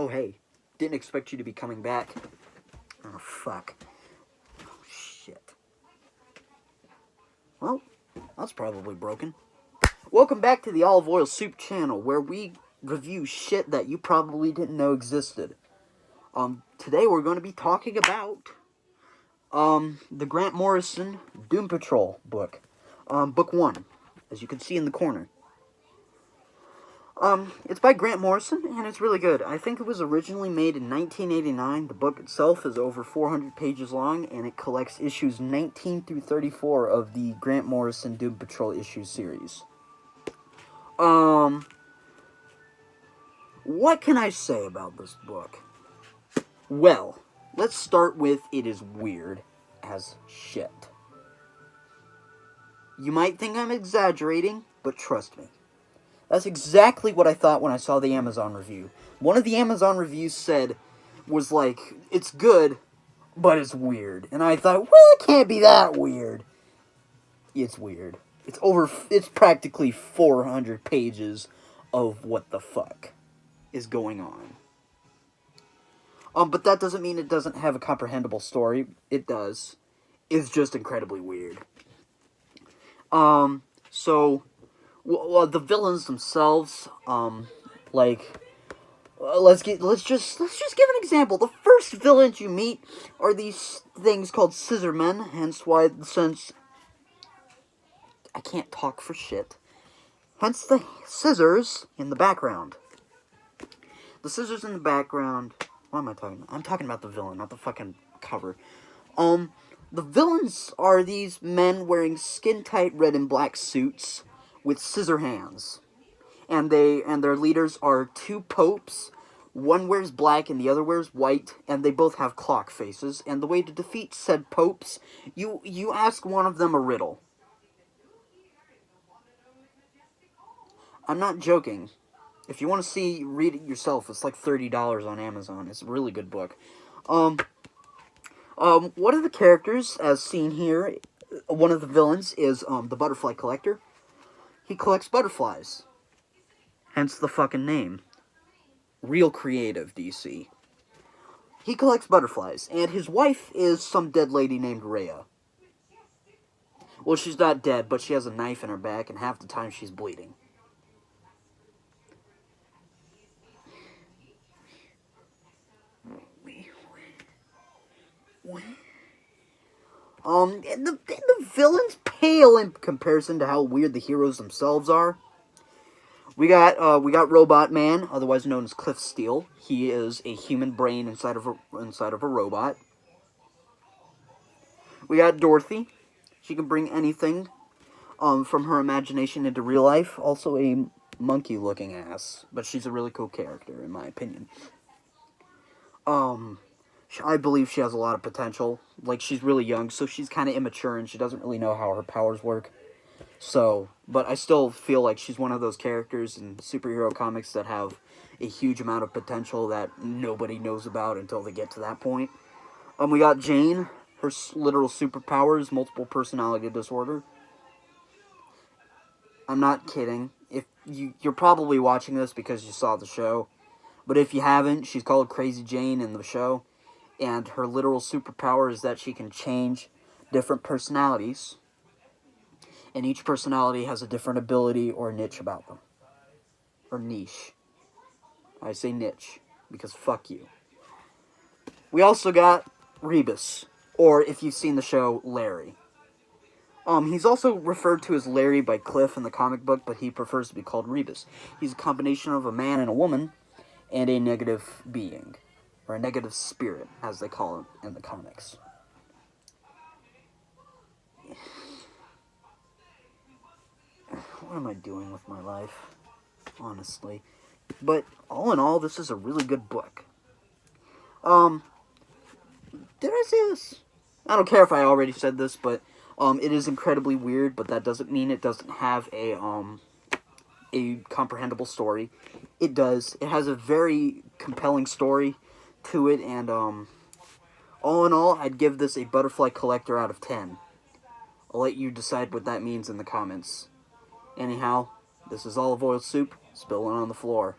Oh, hey. Didn't expect you to be coming back. Oh, fuck. Oh, shit. Well, that's probably broken. Welcome back to the Olive Oil Soup channel, where we review shit that you probably didn't know existed. Today we're going to be talking about, the Grant Morrison Doom Patrol book. Book 1, as you can see in the corner. It's by Grant Morrison, and it's really good. I think it was originally made in 1989. The book itself is over 400 pages long, and it collects issues 19 through 34 of the Grant Morrison Doom Patrol issue series. What can I say about this book? Well, let's start with it is weird as shit. You might think I'm exaggerating, but trust me. That's exactly what I thought when I saw the Amazon review. One of the Amazon reviews was like, it's good, but it's weird. And I thought, well, it can't be that weird. It's weird. It's practically 400 pages of what the fuck is going on. But that doesn't mean it doesn't have a comprehensible story. It does. It's just incredibly weird. Well, the villains themselves, let's just give an example. The first villains you meet are these things called scissor men, hence why, since I can't talk for shit, hence the scissors in the background. The scissors in the background, what am I talking about? I'm talking about the villain, not the fucking cover. The villains are these men wearing skin-tight red and black suits with scissor hands. And their leaders are two popes. One wears black and the other wears white, and they both have clock faces. And the way to defeat said popes, you ask one of them a riddle. I'm not joking. If you want to read it yourself, it's like $30 on Amazon. It's a really good book. One of the characters, as seen here, one of the villains is, the Butterfly Collector. He collects butterflies. Hence the fucking name. Real creative, DC. He collects butterflies, and his wife is some dead lady named Rhea. Well, she's not dead, but she has a knife in her back, and half the time she's bleeding. And the villains pale in comparison to how weird the heroes themselves are. We got Robot Man, otherwise known as Cliff Steele. He is a human brain inside of a robot. We got Dorothy. She can bring anything, from her imagination into real life. Also a monkey-looking ass, but she's a really cool character, in my opinion. I believe she has a lot of potential. Like, she's really young, so she's kind of immature, and she doesn't really know how her powers work. So, but I still feel like she's one of those characters in superhero comics that have a huge amount of potential that nobody knows about until they get to that point. We got Jane. Her literal superpower is multiple personality disorder. I'm not kidding. If you're probably watching this because you saw the show. But if you haven't, she's called Crazy Jane in the show. And her literal superpower is that she can change different personalities. And each personality has a different ability or niche about them. Or niche. I say niche, because fuck you. We also got Rebus, or if you've seen the show, Larry. He's also referred to as Larry by Cliff in the comic book, but he prefers to be called Rebus. He's a combination of a man and a woman, and a negative being. Or a negative spirit, as they call it in the comics. What am I doing with my life? Honestly. But, all in all, this is a really good book. Did I say this? I don't care if I already said this, but, it is incredibly weird, but that doesn't mean it doesn't have a comprehensible story. It does. It has a very compelling story to it, and, all in all, I'd give this a Butterfly Collector out of 10. I'll let you decide what that means in the comments. Anyhow, this is Olive Oil Soup, spilling on the floor.